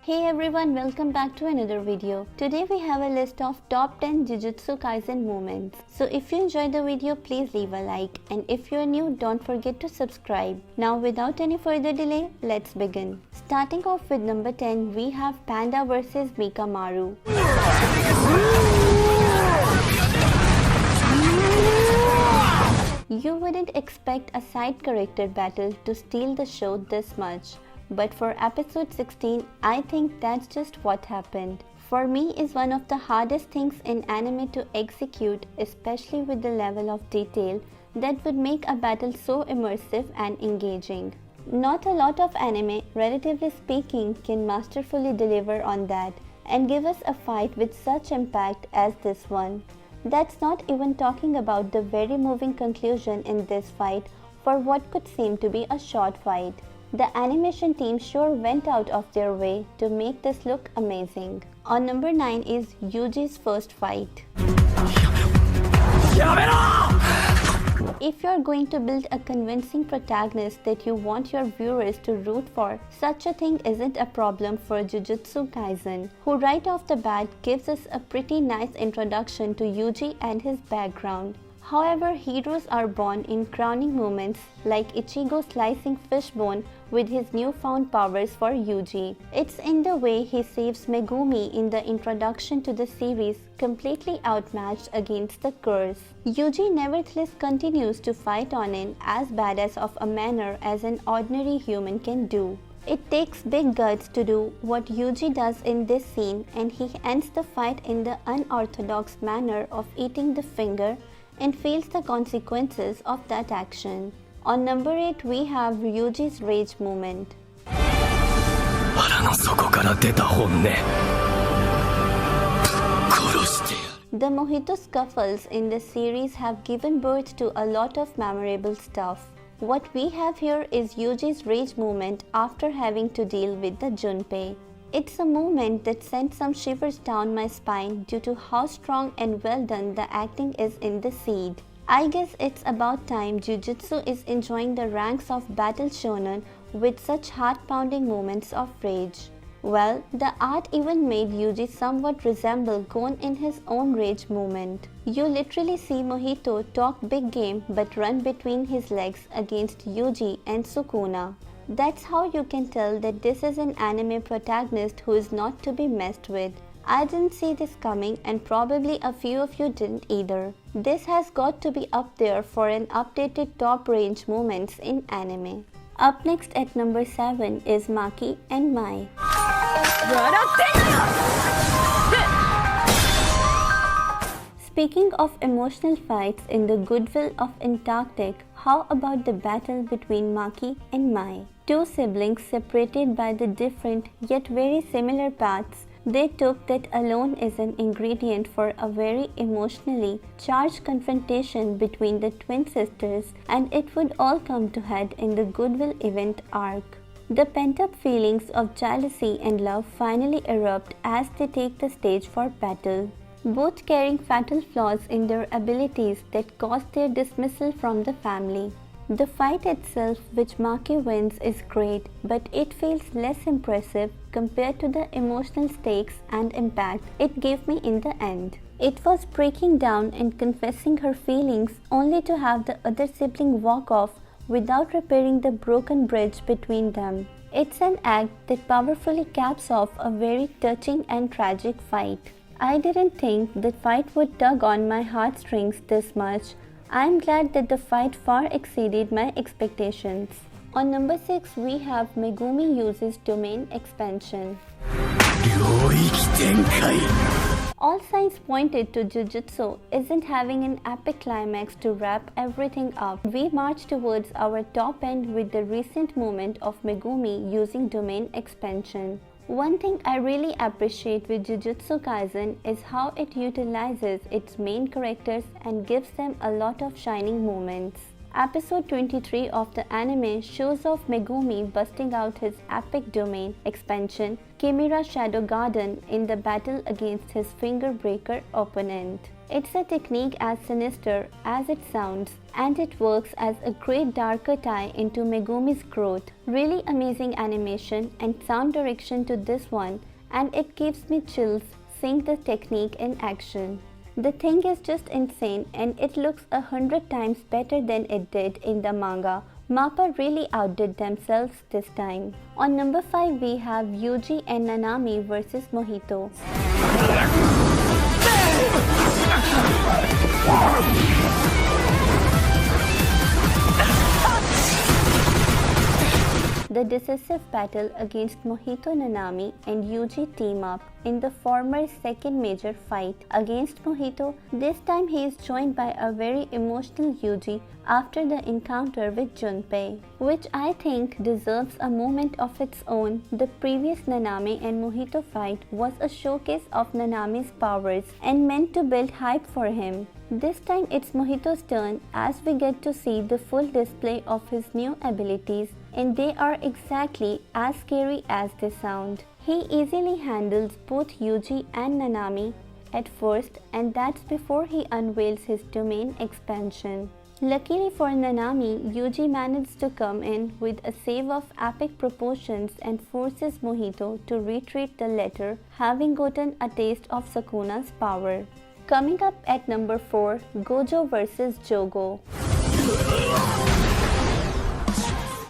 Hey everyone, welcome back to another video. Today we have a list of top 10 Jujutsu Kaisen moments. So if you enjoyed the video, please leave a like, and if you are new, don't forget to subscribe. Now without any further delay, let's begin. Starting off with number 10, we have Panda vs Mikamaru. You wouldn't expect a side character battle to steal the show this much. But for episode 16, I think that's just what happened. For me, is one of the hardest things in anime to execute, especially with the level of detail that would make a battle so immersive and engaging. Not a lot of anime, relatively speaking, can masterfully deliver on that and give us a fight with such impact as this one. That's not even talking about the very moving conclusion in this fight for what could seem to be a short fight. The animation team sure went out of their way to make this look amazing. On number 9 is Yuji's first fight. If you're going to build a convincing protagonist that you want your viewers to root for, such a thing isn't a problem for Jujutsu Kaisen, who right off the bat gives us a pretty nice introduction to Yuji and his background. However, heroes are born in crowning moments like Ichigo slicing fishbone with his newfound powers for Yuji. It's in the way he saves Megumi in the introduction to the series, completely outmatched against the curse. Yuji nevertheless continues to fight on in as badass of a manner as an ordinary human can do. It takes big guts to do what Yuji does in this scene, and he ends the fight in the unorthodox manner of eating the finger and feels the consequences of that action. On number 8, we have Ryuji's rage moment. The mojito scuffles in the series have given birth to a lot of memorable stuff. What we have here is Yuji's rage moment after having to deal with the Junpei. It's a moment that sent some shivers down my spine due to how strong and well done the acting is in the seed. I guess it's about time Jujutsu is enjoying the ranks of battle shonen with such heart-pounding moments of rage. Well, the art even made Yuji somewhat resemble Gon in his own rage moment. You literally see Mojito talk big game but run between his legs against Yuji and Sukuna. That's how you can tell that this is an anime protagonist who is not to be messed with. I didn't see this coming, and probably a few of you didn't either. This has got to be up there for an updated top range moments in anime. Up next at number 7 is Maki and Mai. Speaking of emotional fights in the goodwill of Antarctic, how about the battle between Maki and Mai? Two siblings separated by the different yet very similar paths they took that alone is an ingredient for a very emotionally charged confrontation between the twin sisters, and it would all come to head in the Goodwill event arc. The pent-up feelings of jealousy and love finally erupt as they take the stage for battle, both carrying fatal flaws in their abilities that caused their dismissal from the family. The fight itself, which Maki wins, is great, but it feels less impressive compared to the emotional stakes and impact it gave me in the end. It was breaking down and confessing her feelings only to have the other sibling walk off without repairing the broken bridge between them. It's an act that powerfully caps off a very touching and tragic fight. I didn't think the fight would tug on my heartstrings this much. I'm glad that the fight far exceeded my expectations. On number 6, we have Megumi uses domain expansion. All signs pointed to Jujutsu isn't having an epic climax to wrap everything up. We march towards our top end with the recent moment of Megumi using domain expansion. One thing I really appreciate with Jujutsu Kaisen is how it utilizes its main characters and gives them a lot of shining moments. Episode 23 of the anime shows off Megumi busting out his epic domain expansion, Chimera Shadow Garden, in the battle against his finger breaker opponent. It's a technique as sinister as it sounds, and it works as a great darker tie into Megumi's growth. Really amazing animation and sound direction to this one, and it gives me chills seeing the technique in action. The thing is just insane, and it looks 100 times better than it did in the manga. MAPPA really outdid themselves this time. On number 5 we have Yuji and Nanami vs Mojito. The decisive battle against Mojito, Nanami and Yuji team up in the former's second major fight against Mojito. This time he is joined by a very emotional Yuji after the encounter with Junpei, which I think deserves a moment of its own. The previous Nanami and Mojito fight was a showcase of Nanami's powers and meant to build hype for him. This time it's Mojito's turn as we get to see the full display of his new abilities, and they are exactly as scary as they sound. He easily handles both Yuji and Nanami at first, and that's before he unveils his domain expansion. Luckily for Nanami, Yuji managed to come in with a save of epic proportions and forces Mojito to retreat the latter, having gotten a taste of Sukuna's power. Coming up at number 4, Gojo vs Jogo.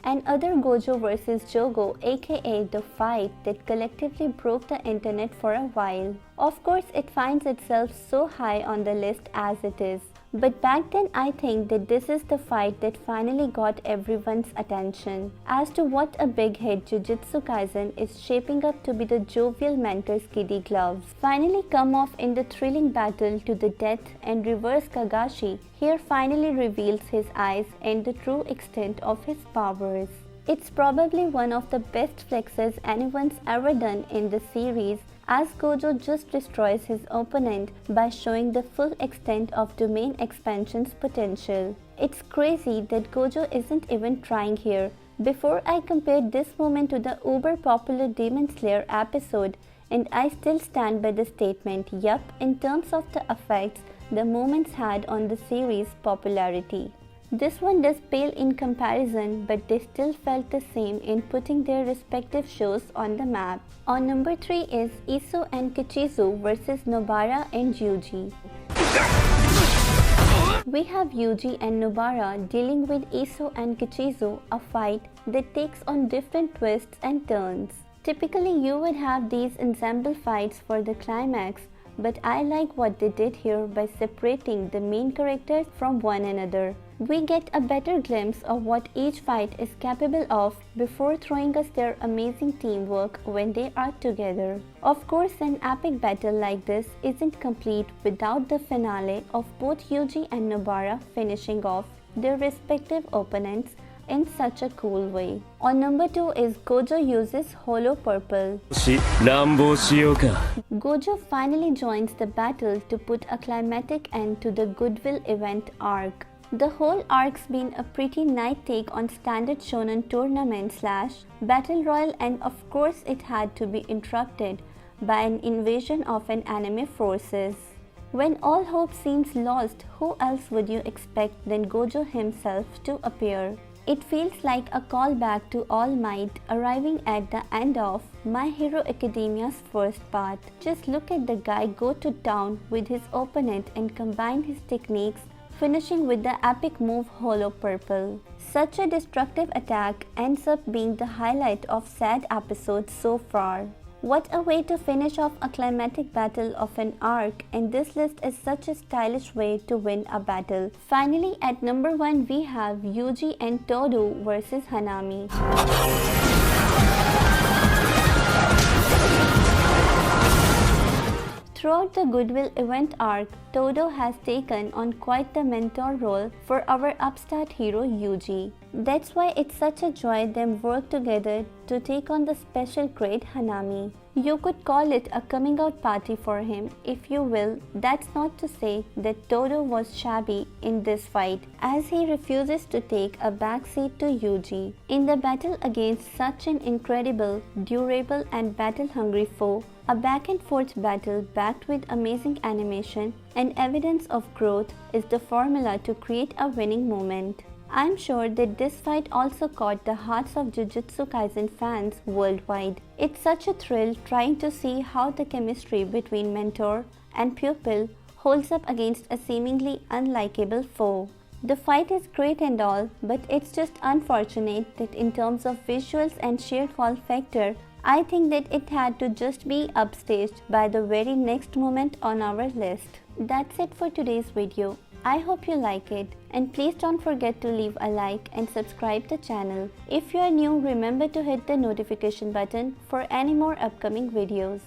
Another Gojo vs Jogo, aka the fight that collectively broke the internet for a while. Of course, it finds itself so high on the list as it is. But back then I think that this is the fight that finally got everyone's attention as to what a big hit Jujutsu Kaisen is shaping up to be. The jovial mentor's kiddy gloves finally come off in the thrilling battle to the death, and Reverse Kagashi here finally reveals his eyes and the true extent of his powers. It's probably one of the best flexes anyone's ever done in the series, as Gojo just destroys his opponent by showing the full extent of domain expansion's potential. It's crazy that Gojo isn't even trying here. Before I compared this moment to the uber popular Demon Slayer episode, and I still stand by the statement, yup, in terms of the effects the moments had on the series' popularity. This one does pale in comparison, but they still felt the same in putting their respective shows on the map. On number 3 is Iso and Kichizu vs Nobara and Yuji. We have Yuji and Nobara dealing with Iso and Kichizu, a fight that takes on different twists and turns. Typically you would have these ensemble fights for the climax, but I like what they did here by separating the main characters from one another. We get a better glimpse of what each fight is capable of before throwing us their amazing teamwork when they are together. Of course, an epic battle like this isn't complete without the finale of both Yuji and Nobara finishing off their respective opponents in such a cool way. On number 2 is Gojo uses Holo Purple. Gojo finally joins the battle to put a climatic end to the Goodwill event arc. The whole arc's been a pretty nice take on standard shonen tournament / battle royale, and of course it had to be interrupted by an invasion of an anime forces. When all hope seems lost, who else would you expect than Gojo himself to appear? It feels like a callback to All Might arriving at the end of My Hero Academia's first part. Just look at the guy go to town with his opponent and combine his techniques, finishing with the epic move Holo Purple. Such a destructive attack ends up being the highlight of sad episodes so far. What a way to finish off a climatic battle of an arc, and this list is such a stylish way to win a battle. Finally, at number 1 we have Yuji and Todo vs Hanami. Throughout the Goodwill event arc, Todo has taken on quite the mentor role for our upstart hero Yuji. That's why it's such a joy them work together to take on the special grade Hanami. You could call it a coming out party for him if you will. That's not to say that Todo was shabby in this fight, as he refuses to take a backseat to Yuji. In the battle against such an incredible, durable and battle-hungry foe, a back and forth battle backed with amazing animation and evidence of growth is the formula to create a winning moment. I'm sure that this fight also caught the hearts of Jujutsu Kaisen fans worldwide. It's such a thrill trying to see how the chemistry between mentor and pupil holds up against a seemingly unlikable foe. The fight is great and all, but it's just unfortunate that in terms of visuals and sheer wow factor, I think that it had to just be upstaged by the very next moment on our list. That's it for today's video. I hope you like it, and please don't forget to leave a like and subscribe the channel. If you are new, remember to hit the notification button for any more upcoming videos.